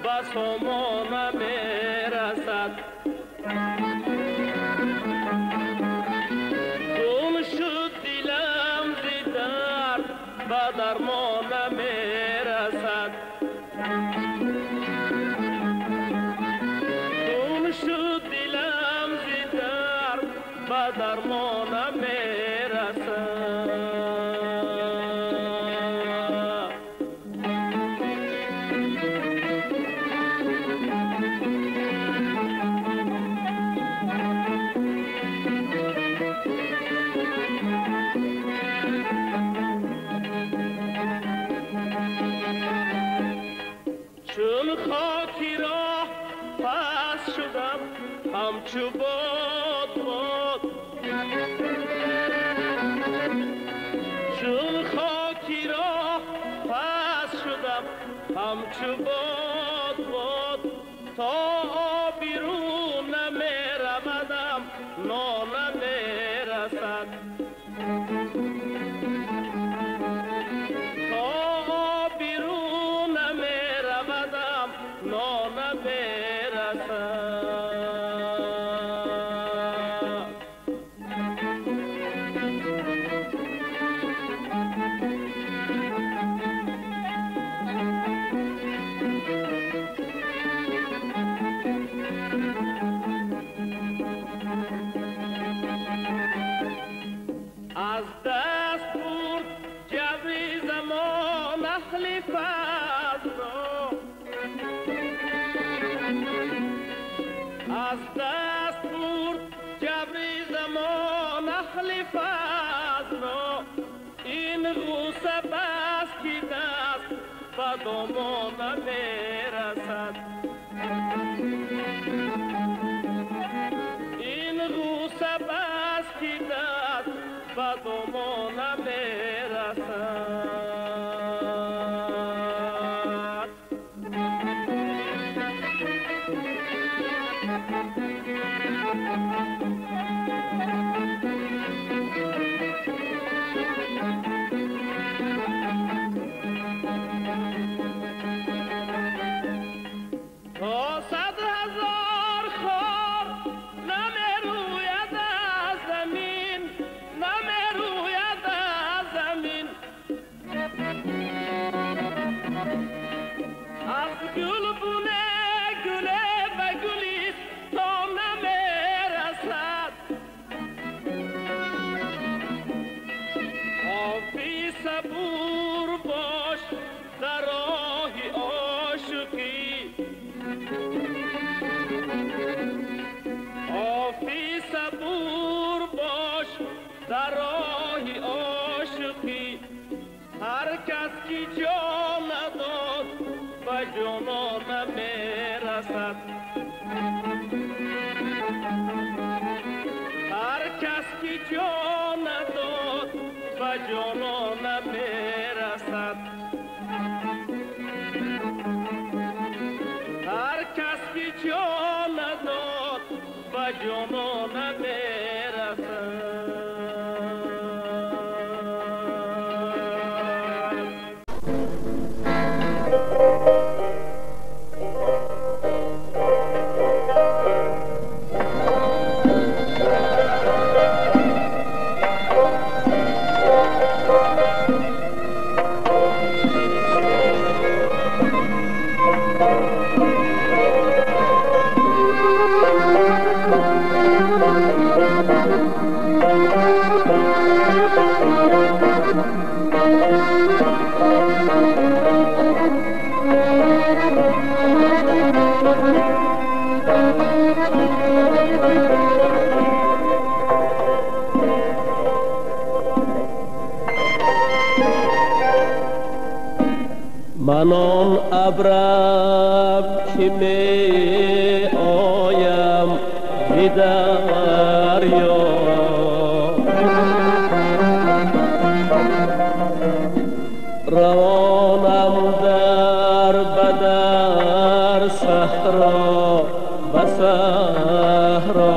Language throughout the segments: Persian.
به سامان میرسد. گم شد دلم ز درد به درمان میرسد. گم شد دلم ز درد به درمان میرسد. چون خاکی را پس شدم همچو باد باد. چون خاکی را پس شدم همچو باد باد. تا بیرون نمیرمدم نان نمیرسد. تا بیرون نمیرمدم نان نمیرسد. از دست برد جبری زمان اهل فضل را. از دست برد جبری زمان اهل فضل را. این غوسه بس که دست به دامان میرسد. این غوسه بس که دست به دامان میرسد. تا 100,000 خار نمیروید از زمین، نمیروید از زمین. از گلبونه گله به گلیست تا نمیرسد. آفی صبور باش در راه عاشقی. آفی صبور باش در راه عاشقی. هر کس که جان داد به جانان میرسد. هر کس که جان داد به جانان میرسد. هر کس که جان داد به جانان میرسد. من آن ابرم که می آیم به دریا. روانم در بدر صحرا به صحرا.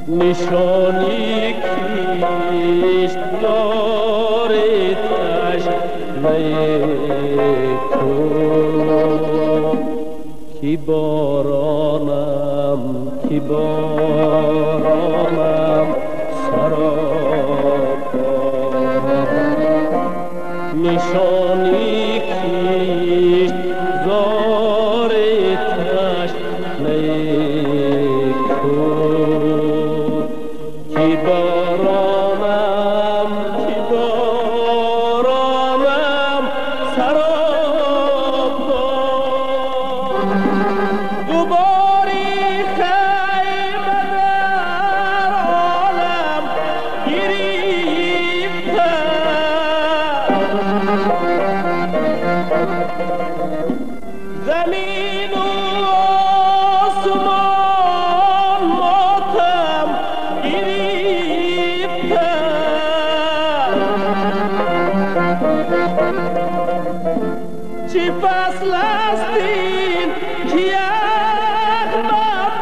نشانی کشت داری تشت تو کی بارانم سراپا نشانی کیست زار تشنه کو کی بارانم سراپا دوباری خیمه در عالم گریفته زمین و آسمان ماتم گریفته چی فصل است این که احمد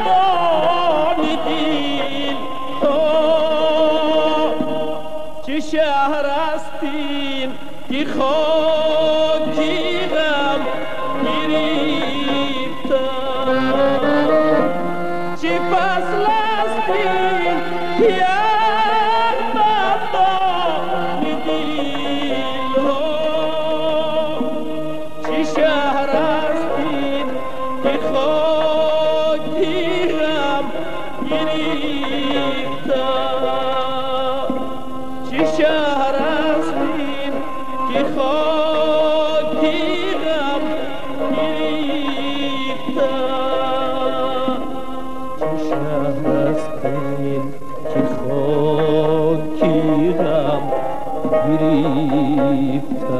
بانیدین چی شهر است این که خاکی غم گریفته چی فصل است این که احمد بانیدین چی شهر است این که خاکی غم گریفته چی شهر است این که خاکی غم گریفته چی شهر است این که خاکی غم گریفته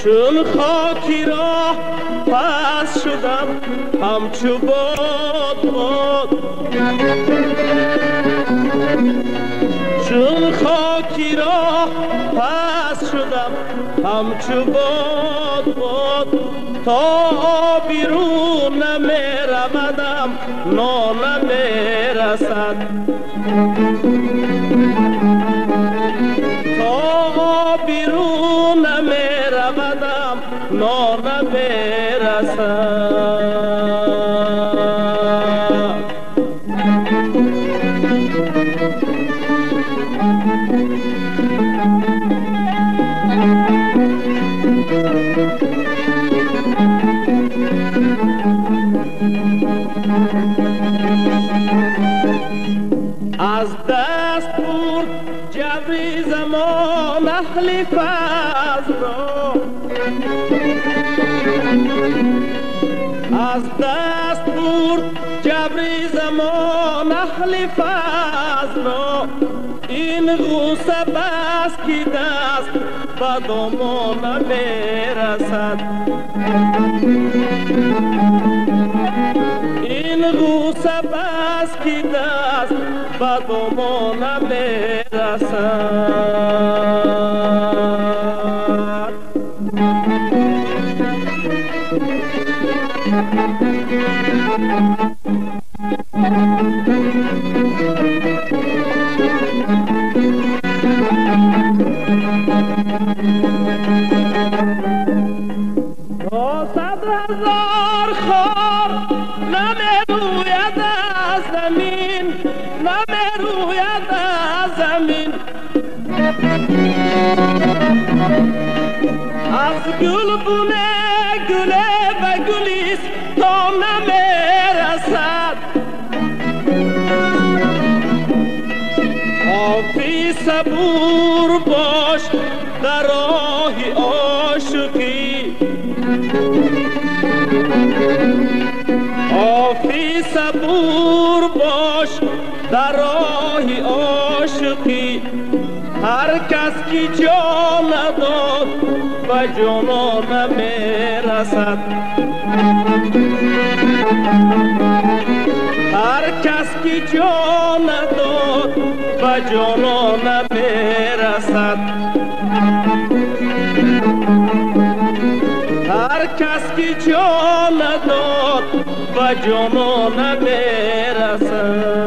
چون خاکی را پس شدم همچو باد چون خاکی را پس شدم همچو باد تا بیرون نمی‌رودم نان نمی‌رسد تا بیرون نمی‌رودم نان نمی‌رسد از دست برد جبری زمان اهل فضل را از دست برد جبری زمان اهل فضل را این غصه بس که دست به دامان نمی‌رسد این غصه بس که دست به دامان نمی‌رسد تا 100,000 خار نمی‌روید از زمین نمی‌روید از زمین از گلبونه گله و گلیست تا نمی‌رسد حافظ صبور باش در راه عاشقی در راه عاشقی هر کس کی جان نداد به جانان نمیرسد. هر کس کی جان نداد به جانان نمیرسد. هر کس کی جان نداد به جانان نمیرسد.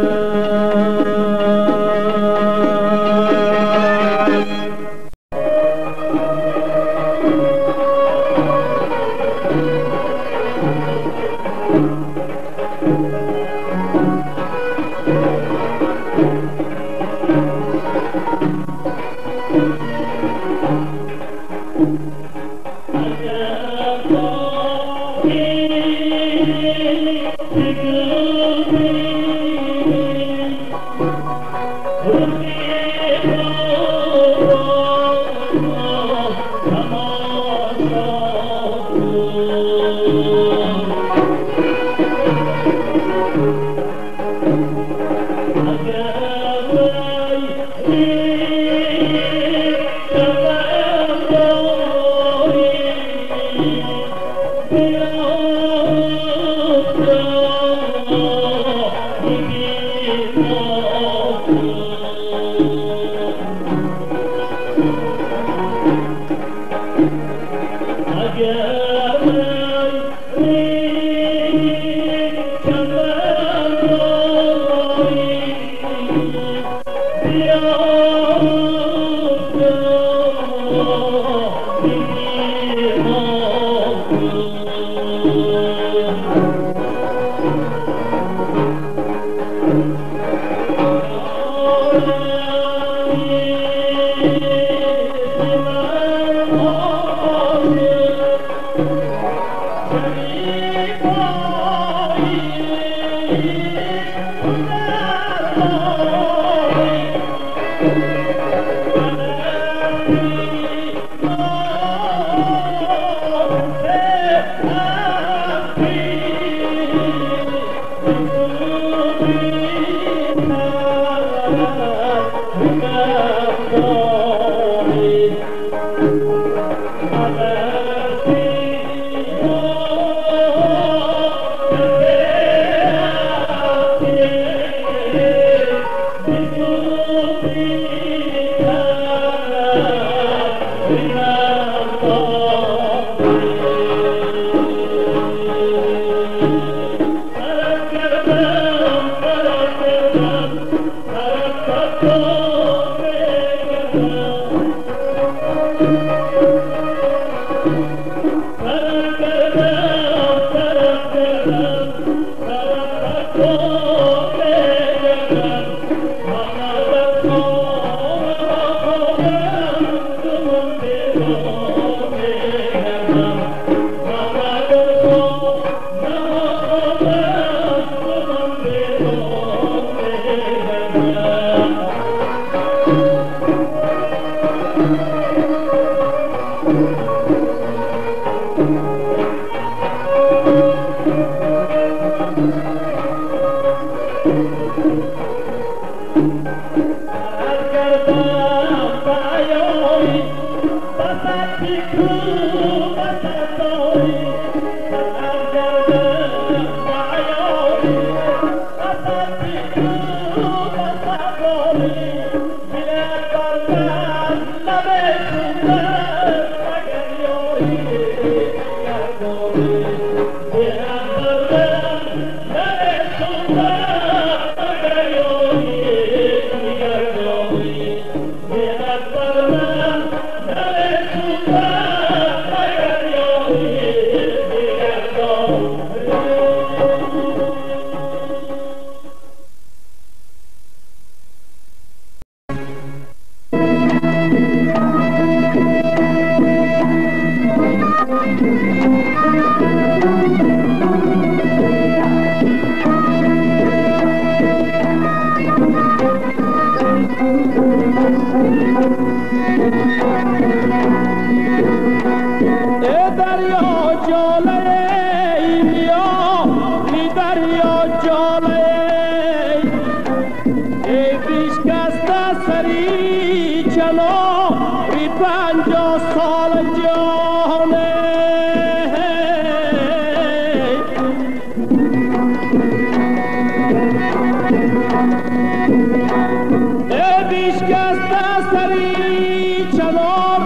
بیشکسته سری چنار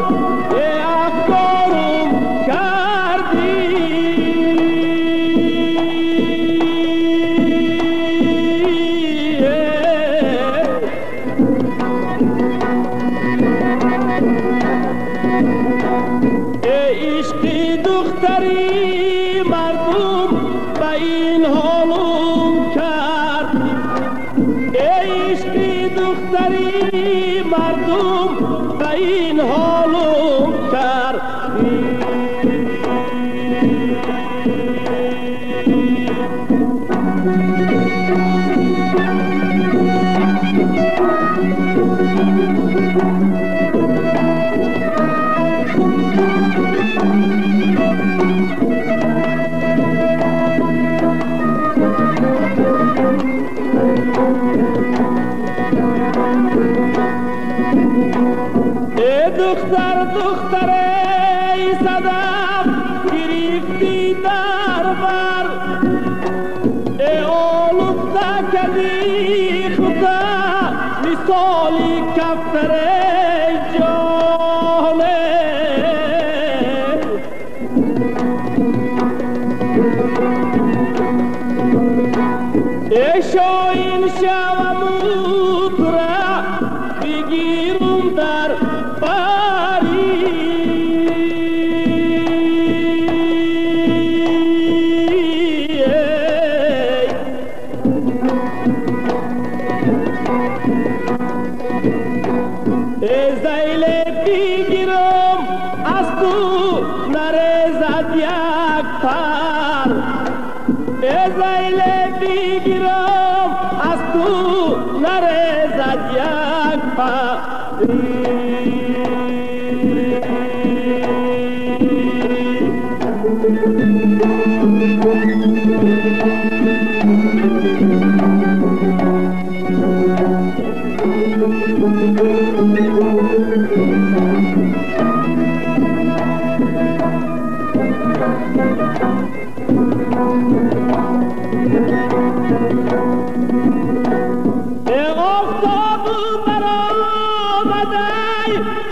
افکارم کردی عشقی دختری مردم به این حالم کرد عشقی دختری مردم به این حالم کرد دختر ای صدف گرفتی در بر ای آلوده کردی خدا مثالی کفر جانه ای شاین شومود را بگیرم در زیل بگیرم از تو نرزد یک پر زیل بگیرم از تو نرزد یک پر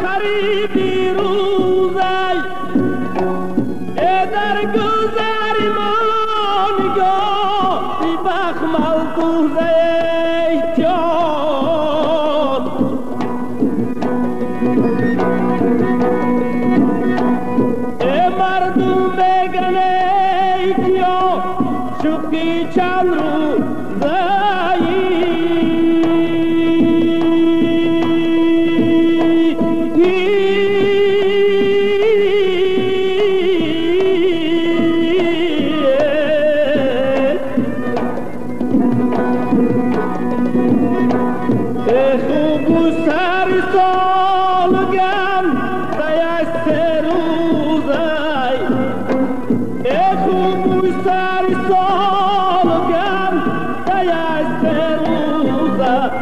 قریبی روزی در گذر ما نگاهی بخمل دوزی جان مردم بگنه کیا شوخی چند روزی خوب سر سالگم دیش سه روزی خوب سر سالگم دیش سه روزی